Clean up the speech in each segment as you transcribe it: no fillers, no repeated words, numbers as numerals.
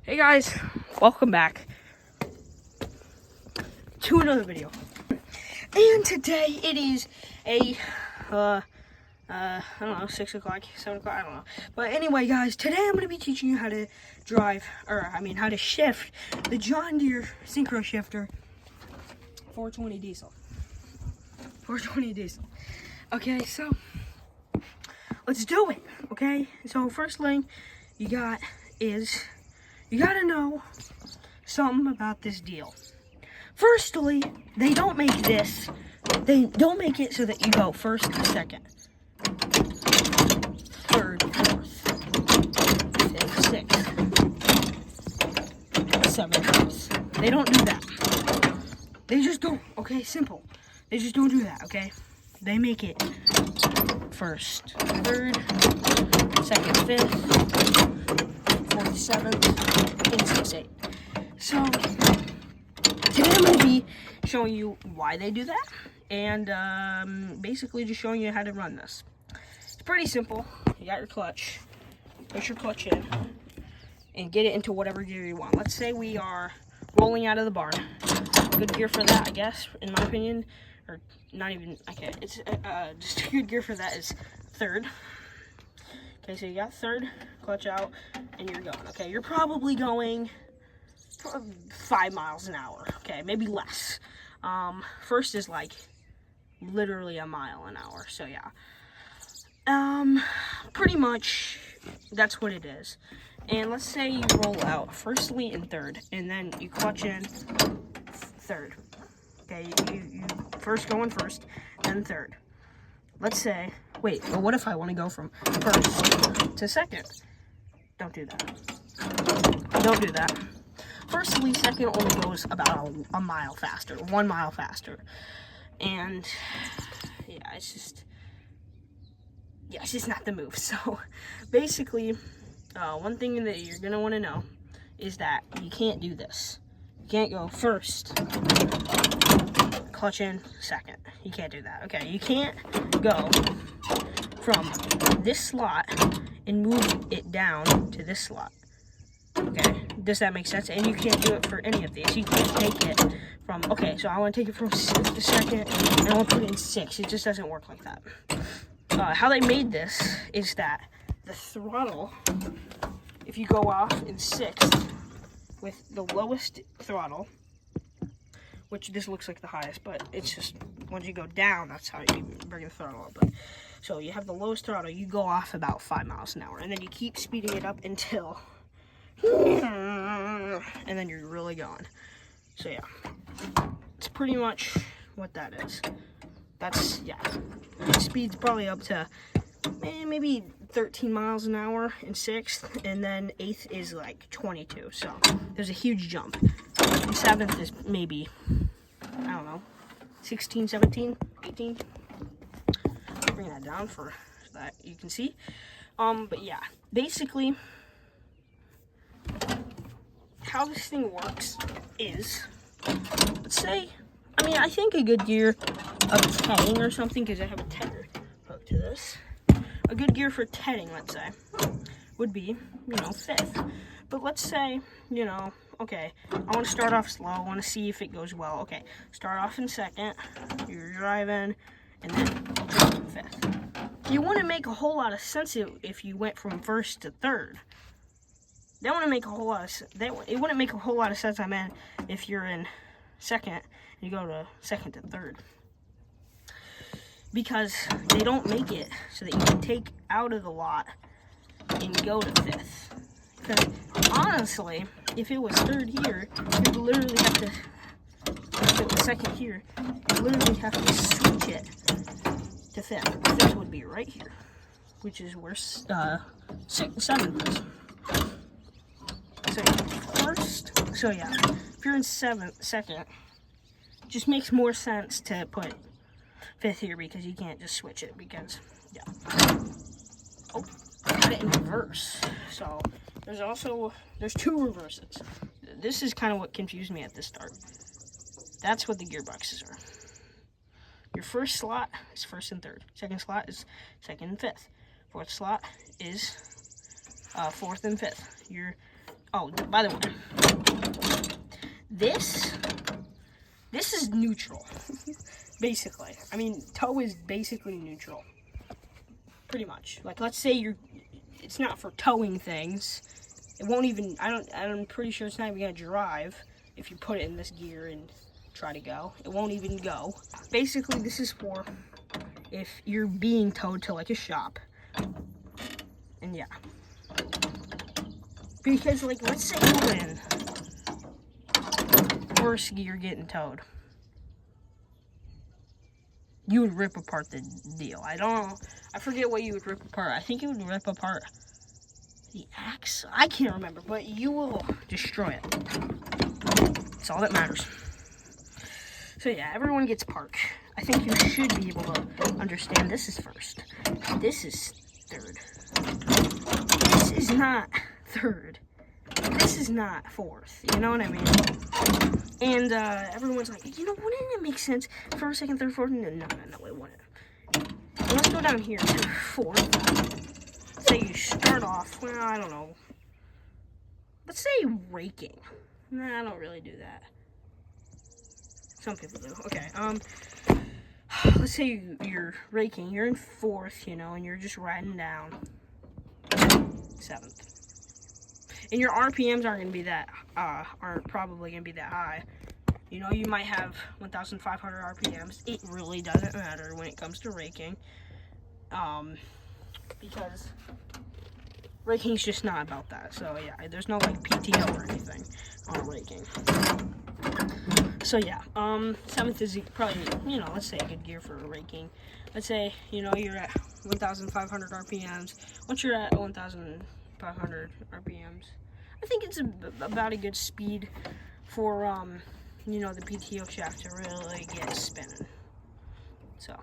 Hey guys, welcome back to another video. And today it is a I don't know, 6 o'clock, 7 o'clock, I don't know. But anyway guys, today I'm going to be teaching you how to how to shift the John Deere Synchro Shifter 420 diesel. 420 diesel. Okay, so let's do it, okay? So first thing you got is, you gotta know something about this deal. Firstly, they don't make this. They don't make it so that you go first, second, third, fourth, fifth, sixth, seventh. They don't do that. They just don't. Okay, simple. They just don't do that. Okay, they make it first, third, second, fifth, fourth, seventh, and sixth, eighth. So today I'm going to be showing you why they do that, and basically just showing you how to run this. It's pretty simple. You got your clutch. Push your clutch in and get it into whatever gear you want. Let's say we are rolling out of the barn. Good gear for that, I guess, in my opinion. Or not even, okay, it's just a good gear for that is third. Okay, so you got third, clutch out, and you're going. Okay, you're probably going 5 miles an hour. Okay, maybe less. First is like literally a mile an hour. So yeah, pretty much that's what it is. And let's say you roll out firstly in third, and then you clutch in third. Okay, you first going first, then third. Let's say, wait, but what if I want to go from first to second? Don't do that. Don't do that. Firstly, second only goes about a mile faster, 1 mile faster. And yeah, it's just not the move. So basically, one thing that you're gonna want to know is that you can't do this. You can't go first, clutch in, second. You can't do that. Okay, you can't go from this slot and move it down to this slot. Okay, does that make sense? And you can't do it for any of these. You can't take it from, okay, so I want to take it from 6th to second, and I want to put it in 6. It just doesn't work like that. How they made this is that the throttle, if you go off in 6th with the lowest throttle, which this looks like the highest, but it's just, once you go down, that's how you bring the throttle up. But, so you have the lowest throttle, you go off about 5 miles an hour, and then you keep speeding it up until, and then you're really going. So yeah, it's pretty much what that is. That's, yeah, speed's probably up to maybe 13 miles an hour in 6th, and then 8th is like 22, so there's a huge jump. And 7th is maybe, I don't know, 16, 17, 18. Bring that down for so that you can see. But yeah, basically, how this thing works is, let's say, I think a good gear of tedding or something, because I have a tedder hooked to this. A good gear for tedding, let's say, would be, 5th. But let's say, okay, I want to start off slow. I want to see if it goes well. Okay, start off in second. You're driving, and then jump in 5th. You wouldn't make a whole lot of sense if you went from first to third. That wouldn't make a whole lot of it wouldn't make a whole lot of sense. I meant if you're in second and you go to second to third, because they don't make it so that you can take out of the lot and go to 5th. Because honestly, if it was third here, you'd literally have to. If it was second here, you literally have to switch it to 5th. 5th would be right here, which is where 6th and 7th is. So first, so yeah, if you're in second, it just makes more sense to put 5th here, because you can't just switch it, because, yeah. Oh, I got it in reverse. So there's 2 reverses. This is kind of what confused me at the start. That's what the gearboxes are. Your first slot is 1st and 3rd. Second slot is 2nd and 5th. Fourth slot is 4th and 5th. Your Oh, by the way, this is neutral, basically. I mean, toe is basically neutral, pretty much. Like, let's say it's not for towing things. It won't even, I'm pretty sure it's not even gonna drive if you put it in this gear and try to go. It won't even go. Basically, this is for if you're being towed to like a shop. And yeah. Because, like, let's say you're in worst gear getting towed. You would rip apart the deal. I forget what you would rip apart. I think you would rip apart the axe. I can't remember, but you will destroy it. That's all that matters. So yeah, everyone gets park. I think you should be able to understand this is first. This is third. This is not third. This is not fourth. You know what I mean? And everyone's like, wouldn't it make sense? First, second, third, fourth? No, it wouldn't. And let's go down here to fourth. Say you start off, well, I don't know. Let's say raking. Nah, I don't really do that. Some people do. Okay, let's say you're raking. You're in fourth, and you're just riding down. Seventh. And your RPMs aren't probably gonna be that high. You might have 1,500 RPMs. It really doesn't matter when it comes to raking, because raking's just not about that. So yeah, there's no like PTO or anything on raking. So yeah, seventh is probably let's say a good gear for raking. Let's say you're at 1,500 RPMs. Once you're at 1,500 RPMs, I think it's about a good speed for the PTO shaft to really get spinning. So,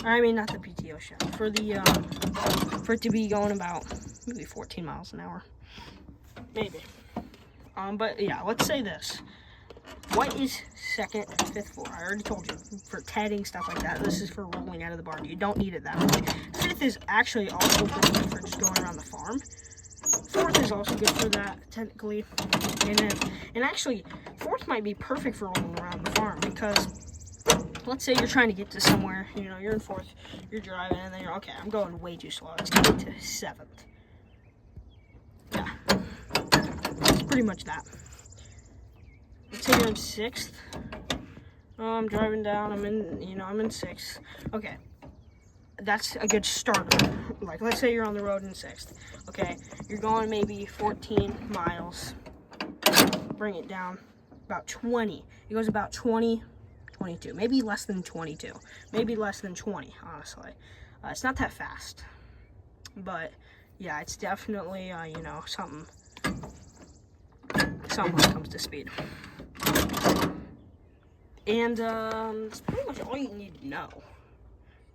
I mean, not the PTO shaft, for it to be going about maybe 14 miles an hour, maybe. But yeah, let's say this. What is second, fifth for? I already told you, for tedding, stuff like that. This is for rolling out of the barn. You don't need it that much. Fifth is actually also good for just going around the farm. Fourth is also good for that, technically. And actually, fourth might be perfect for rolling around the farm, because let's say you're trying to get to somewhere, you're in fourth, you're driving, and then you're, okay, I'm going way too slow. Let's get to seventh. Yeah. It's pretty much that. Let's say you're in sixth. I'm driving down, I'm in sixth. Okay. That's a good starter. Like, let's say you're on the road in sixth. Okay, you're going maybe 14 miles. Bring it down about 20. It goes about 20, 22. Maybe less than 22. Maybe less than 20, honestly. It's not that fast. But, yeah, it's definitely, something when it comes to speed. And, that's pretty much all you need to know.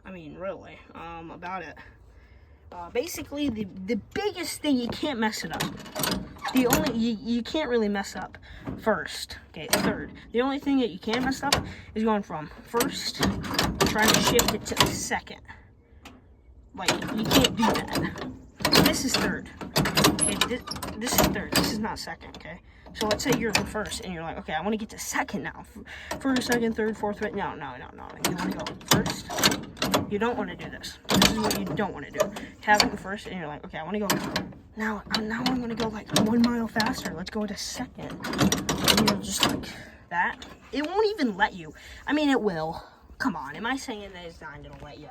I mean, really, about it. Basically, the biggest thing, you can't mess it up. You can't really mess up first. Okay, third. The only thing that you can mess up is going from first, trying to shift it to second. Like, you can't do that. This is third. Okay, this is third. This is not second, okay? So let's say you're in first, and you're like, okay, I want to get to second now. First, second, third, fourth, fifth. No. You want to go first. You don't want to do this. This is what you don't want to do. Have it in first, and you're like, okay, I want to go. Now I'm going to go like 1 mile faster. Let's go to second. And just like that. It won't even let you. I mean, it will. Come on, am I saying that it's not going to let you?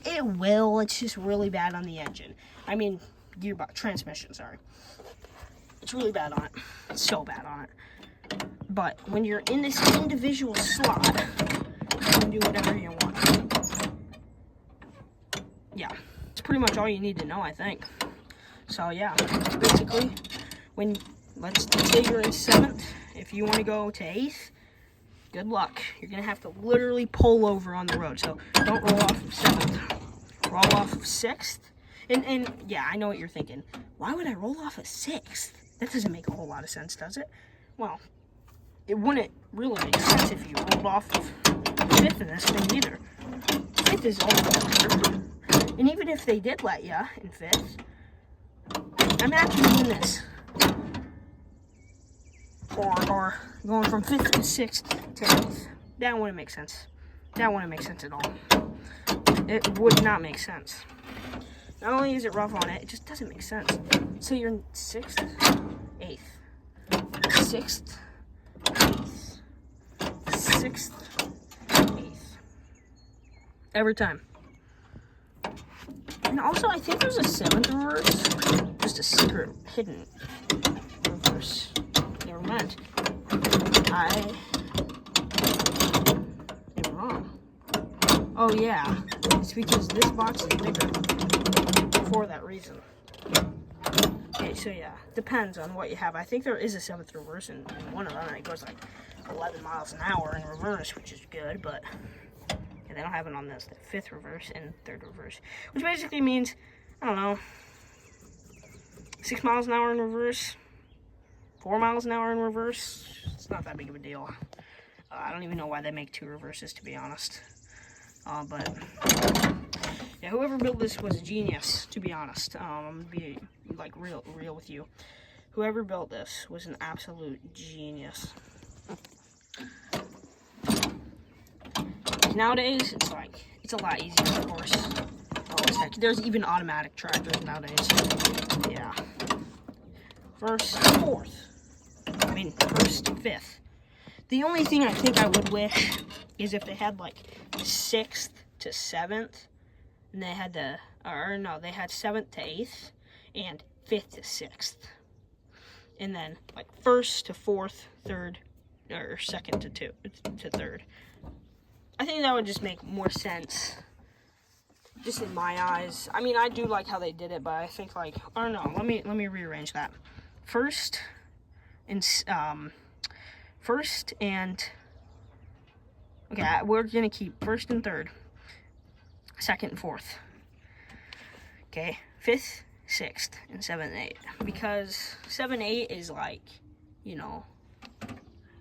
It will. It's just really bad on the engine. I mean, transmission, sorry. It's really bad on it. It's so bad on it. But when you're in this individual slot, you can do whatever you want. Yeah, it's pretty much all you need to know, I think. So yeah, basically, let's say you're in seventh. If you want to go to eighth, good luck. You're gonna have to literally pull over on the road. So don't roll off of seventh. Roll off of sixth. And yeah, I know what you're thinking. Why would I roll off of sixth? That doesn't make a whole lot of sense, does it? Well, it wouldn't really make sense if you rolled off of fifth in this thing either. Fifth is all better. And even if they did let you in fifth, I'm actually doing this. Or going from 5th to 6th to 8th. That wouldn't make sense. That wouldn't make sense at all. It would not make sense. Not only is it rough on it, it just doesn't make sense. So you're in 6th, 8th, 6th, 8th, 6th, 8th. Every time. And also, I think there's a 7th reverse. Just a secret hidden reverse. Never mind. I am wrong. Oh yeah, it's because this box is bigger for that reason. Okay, so yeah, depends on what you have. I think there is a 7th reverse in one of them, and it goes like 11 miles an hour in reverse, which is good, but they don't have it on this, the 5th reverse and 3rd reverse, which basically means, I don't know, 6 miles an hour in reverse, 4 miles an hour in reverse. It's not that big of a deal. I don't even know why they make 2 reverses, to be honest. But yeah, whoever built this was a genius, to be honest. I'm gonna be like real with you. Whoever built this was an absolute genius. Nowadays, it's a lot easier, of course. Oh, heck, there's even automatic tractors nowadays. Yeah. 1st, 4th. I mean, 1st, 5th. The only thing I think I would wish is if they had like 6th to 7th, and they had they had 7th to 8th, and 5th to 6th. And then like 1st to 4th, 3rd, or 2nd to 3rd. I think that would just make more sense, just in my eyes. I mean, I do like how they did it, but I think like, I don't know. Let me rearrange that. First and okay, we're gonna keep 1st and 3rd, 2nd and 4th. Okay, 5th, 6th, and 7th and 8th, because 7, 8 is like, you know,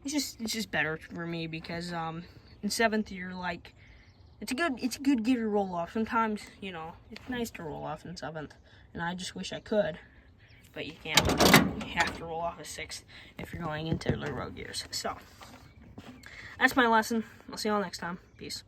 it's just better for me because in 7th, you're like, it's a good gear roll off. Sometimes, you know, it's nice to roll off in 7th, and I just wish I could, but you can't. You have to roll off a 6th if you're going into the road gears. So, that's my lesson. I'll see you all next time. Peace.